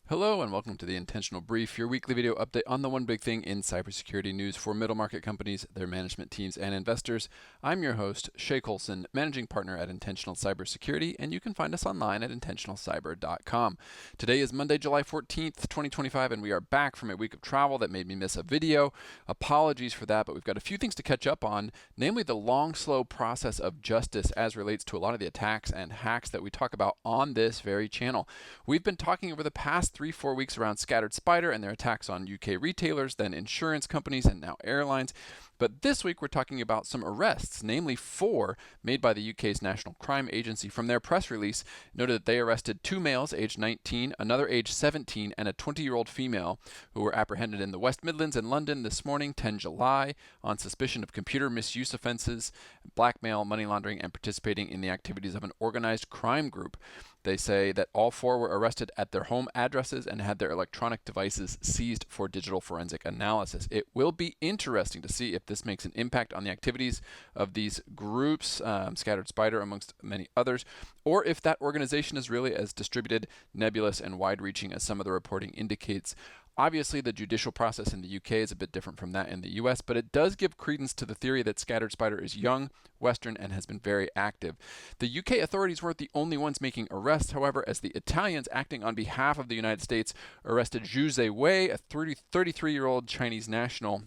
Hello and welcome to the Intentional Brief, your weekly video update on the one big thing in cybersecurity news for middle market companies, their management teams, and investors. I'm your host, Shay Colson, managing partner at Intentional Cybersecurity, and you can find us online at intentionalcyber.com. Today is Monday, July 14th, 2025, and we are back from a week of travel that made me miss a video. Apologies for that, but we've got a few things to catch up on, namely the long, slow process of justice as relates to a lot of the attacks and hacks that we talk about on this very channel. We've been talking over the past 3-4 weeks around Scattered Spider and their attacks on UK retailers, then insurance companies, and now airlines. But this week we're talking about some arrests, namely 4 made by the UK's National Crime Agency. From their press release, noted that they arrested 2 males aged 19, another aged 17, and a 20-year-old female who were apprehended in the West Midlands and London this morning, 10 July, on suspicion of computer misuse offenses, blackmail, money laundering, and participating in the activities of an organized crime group. They say that all 4 were arrested at their home addresses and had their electronic devices seized for digital forensic analysis. It will be interesting to see if this makes an impact on the activities of these groups, Scattered Spider amongst many others, or if that organization is really as distributed, nebulous, and wide-reaching as some of the reporting indicates. Obviously, the judicial process in the UK is a bit different from that in the US, but it does give credence to the theory that Scattered Spider is young, Western, and has been very active. The UK authorities weren't the only ones making arrests, however, as the Italians acting on behalf of the United States arrested Zhu Ziwei, a 33-year-old Chinese national,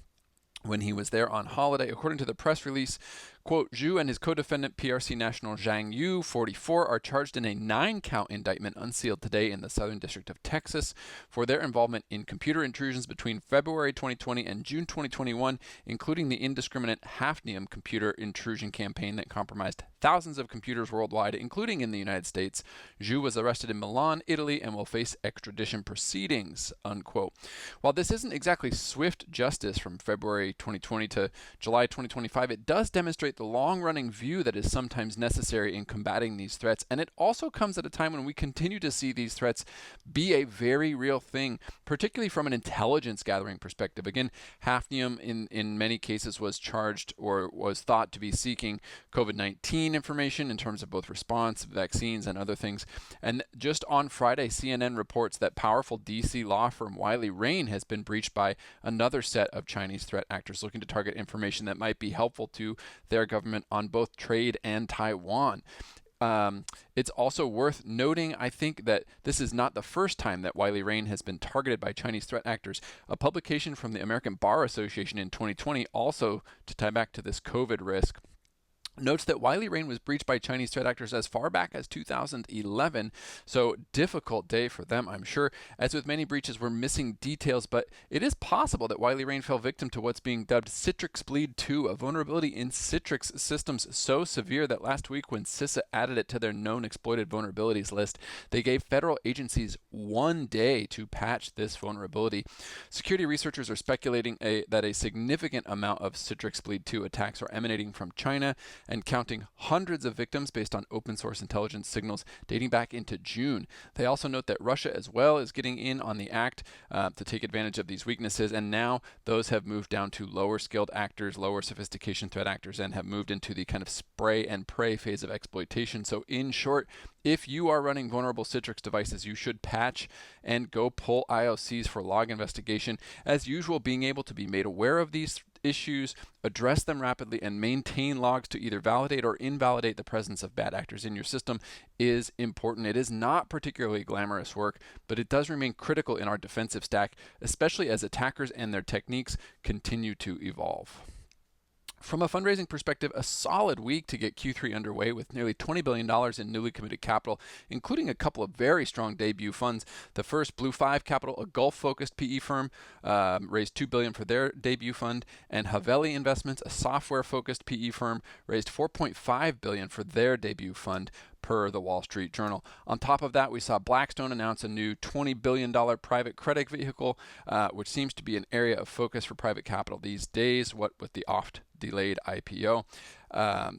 when he was there on holiday. According to the press release, quote, Zhu and his co-defendant PRC national Zhang Yu, 44, are charged in a 9-count indictment unsealed today in the Southern District of Texas for their involvement in computer intrusions between February 2020 and June 2021, including the indiscriminate HAFNIUM computer intrusion campaign that compromised thousands of computers worldwide, including in the United States. Zhu was arrested in Milan, Italy, and will face extradition proceedings, unquote. While this isn't exactly swift justice from February 2020 to July 2025, it does demonstrate the long-running view that is sometimes necessary in combating these threats, and it also comes at a time when we continue to see these threats be a very real thing, particularly from an intelligence gathering perspective. Again, HAFNIUM in many cases was charged or was thought to be seeking COVID-19 information in terms of both response, vaccines, and other things. And just on Friday, CNN reports that powerful DC law firm Wiley Rein has been breached by another set of Chinese threat actors looking to target information that might be helpful to their government on both trade and Taiwan. It's also worth noting, I think, that this is not the first time that Wiley Rein has been targeted by Chinese threat actors. A publication from the American Bar Association in 2020, also to tie back to this COVID risk, notes that Wiley Rein was breached by Chinese threat actors as far back as 2011, so difficult day for them, I'm sure. As with many breaches, we're missing details, but it is possible that Wiley Rein fell victim to what's being dubbed Citrix Bleed 2, a vulnerability in Citrix systems so severe that last week when CISA added it to their known exploited vulnerabilities list, they gave federal agencies 1 day to patch this vulnerability. Security researchers are speculating that a significant amount of Citrix Bleed 2 attacks are emanating from China, and counting hundreds of victims based on open source intelligence signals dating back into June. They also note that Russia as well is getting in on the act to take advantage of these weaknesses, and now those have moved down to lower skilled actors, lower sophistication threat actors, and have moved into the kind of spray and pray phase of exploitation. So in short, if you are running vulnerable Citrix devices, you should patch and go pull IOCs for log investigation. As usual, being able to be made aware of these issues, address them rapidly, and maintain logs to either validate or invalidate the presence of bad actors in your system is important. It is not particularly glamorous work, but it does remain critical in our defensive stack, especially as attackers and their techniques continue to evolve. From a fundraising perspective, a solid week to get Q3 underway with nearly $20 billion in newly committed capital, including a couple of very strong debut funds. The first, Blue 5 Capital, a Gulf-focused PE firm, raised $2 billion for their debut fund, and Haveli Investments, a software-focused PE firm, raised $4.5 billion for their debut fund, per the Wall Street Journal. On top of that, we saw Blackstone announce a new $20 billion private credit vehicle, which seems to be an area of focus for private capital these days, what with the oft-delayed IPO.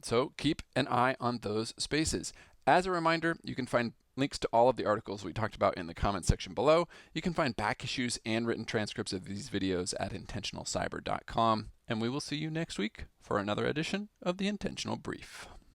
So keep an eye on those spaces. As a reminder, you can find links to all of the articles we talked about in the comments section below. You can find back issues and written transcripts of these videos at intentionalcyber.com. And we will see you next week for another edition of the Intentional Brief.